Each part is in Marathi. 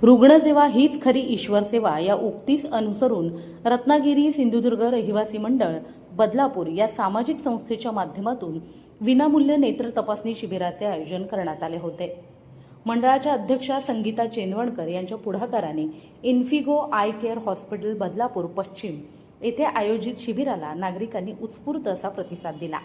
रुग्णसेवा हीच खरी ईश्वर सेवा या उक्तीस अनुसरून रत्नागिरी सिंधुदुर्ग रहिवासी मंडळ बदलापूर या सामाजिक संस्थेच्या माध्यमातून विनामूल्य नेत्र तपासणी शिबिराचे आयोजन करण्यात आले होते। मंडळाच्या अध्यक्षा संगीता चेनवणकर यांच्या पुढाकाराने Infigo I care hospital Badlapur पश्चिम येथे आयोजित शिबिराला नागरिकांनी उत्स्फूर्त असा प्रतिसाद दिला।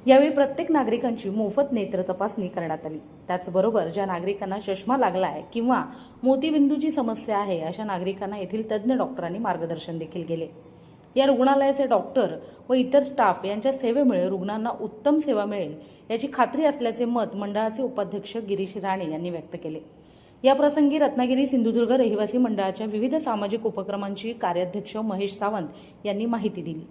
यावेळी प्रत्येक नागरिकांची मोफत नेत्र तपासणी करण्यात आली। त्याचबरोबर ज्या नागरिकांना चष्मा लागला आहे किंवा मोतीबिंदूची समस्या आहे अशा नागरिकांना येथील तज्ज्ञ डॉक्टरांनी मार्गदर्शन देखील केले। या रुग्णालयाचे डॉक्टर व इतर स्टाफ यांच्या सेवेमुळे रुग्णांना उत्तम सेवा मिळेल याची खात्री असल्याचे मत मंडळाचे उपाध्यक्ष गिरीश राणे यांनी व्यक्त केले। या प्रसंगी रत्नागिरी सिंधुदुर्ग रहिवासी मंडळाच्या विविध सामाजिक उपक्रमांची कार्याध्यक्ष महेश सावंत यांनी माहिती दिली।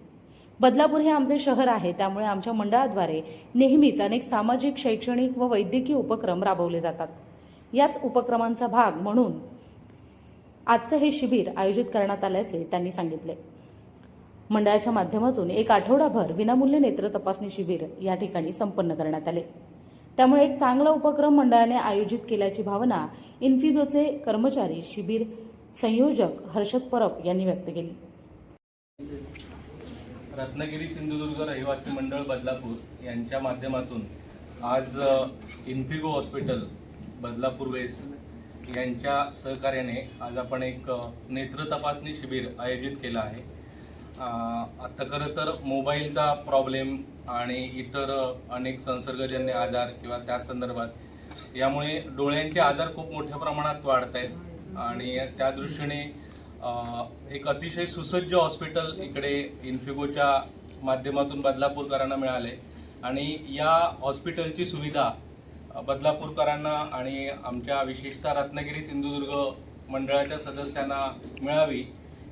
बदलापूर हे आमचे शहर आहे, त्यामुळे आमच्या मंडळाद्वारे नेहमीच अनेक सामाजिक, शैक्षणिक व वैद्यकीय उपक्रम राबवले जातात। याच उपक्रमांचा भाग म्हणून आजचे हे शिबिर आयोजित करण्यात आल्याचे त्यांनी सांगितले। मंडळाच्या माध्यमातून एक आठवडाभर विनामूल्य नेत्र तपासणी शिबिर या ठिकाणी संपन्न करण्यात आले। त्यामुळे एक चांगला उपक्रम मंडळाने आयोजित केल्याची भावना इन्फिगोचे कर्मचारी, शिबिर संयोजक हर्षद परब यांनी व्यक्त केली। रत्नागिरी सिंधुदुर्ग रहिवासी मंडळ बदलापूर यांच्या माध्यमातून आज इन्फिगो हॉस्पिटल बदलापूर वेस्ट यांच्या सहकार्याने आज आपण एक नेत्र तपासणी शिबिर आयोजित केलं आहे। आता खरं तर मोबाईलचा प्रॉब्लेम आणि इतर अनेक संसर्गजन्य आजार किंवा त्या संदर्भात यामुळे डोळ्यांचे आजार खूप मोठ्या प्रमाणात वाढत आहेत आणि त्या दृष्टीने एक अतिशय सुसज्ज हॉस्पिटल इकडे इन्फिगोच्या माध्यमातून बदलापूरकरांना मिळाले आणि या हॉस्पिटलची सुविधा बदलापूरकरांना आणि आमच्या विशेषतः रत्नागिरी सिंधुदुर्ग मंडळाच्या सदस्यांना मिळावी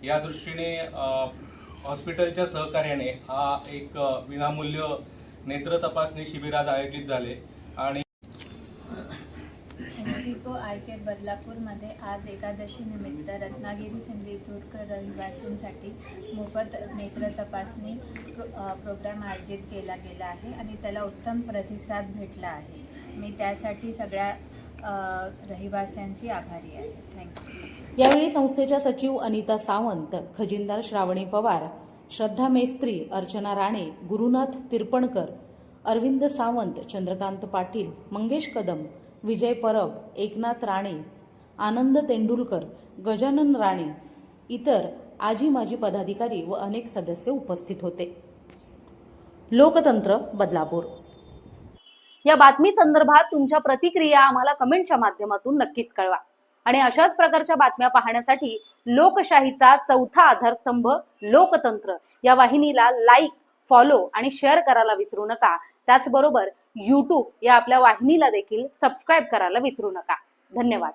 या दृष्टीने हॉस्पिटलच्या सहकार्याने हा एक विनामूल्य नेत्र तपासणी शिबिर आज आयोजित झाले आणि इन्फिगो आय केअर बदलापूरमध्ये आज एकादशी निमित्त रत्नागिरी सिंधुदुर्ग रहिवासींसाठी मोफत नेत्र तपासणी प्रोग्राम आयोजित केला गेला आहे आणि त्याला उत्तम प्रतिसाद भेटला आहे। मी त्यासाठी सगळ्या रहिवाशांची आभारी आहे। थँक्यू। यावेळी संस्थेच्या सचिव अनिता सावंत, खजिनदार श्रावणी पवार, श्रद्धा मेस्त्री, अर्चना राणे, गुरुनाथ तिरपणकर, अरविंद सावंत, चंद्रकांत पाटील, मंगेश कदम, विजय परब, एकनाथ राणे, आनंद तेंडुलकर, गजानन राणे, इतर आजी माजी पदाधिकारी व अनेक सदस्य उपस्थित होते। लोकतंत्र बदलापूर या बातमी संदर्भात तुमच्या प्रतिक्रिया आम्हाला कमेंटच्या माध्यमातून नक्कीच कळवा आणि अशाच प्रकारच्या बातम्या पाहण्यासाठी लोकशाहीचा चौथा आधारस्तंभ लोकतंत्र या वाहिनीला लाईक, फॉलो आणि शेअर करायला विसरू नका। त्याचबरोबर YouTube या आपल्या वाहिनीला देखील सबस्क्राईब करायला विसरू नका। धन्यवाद।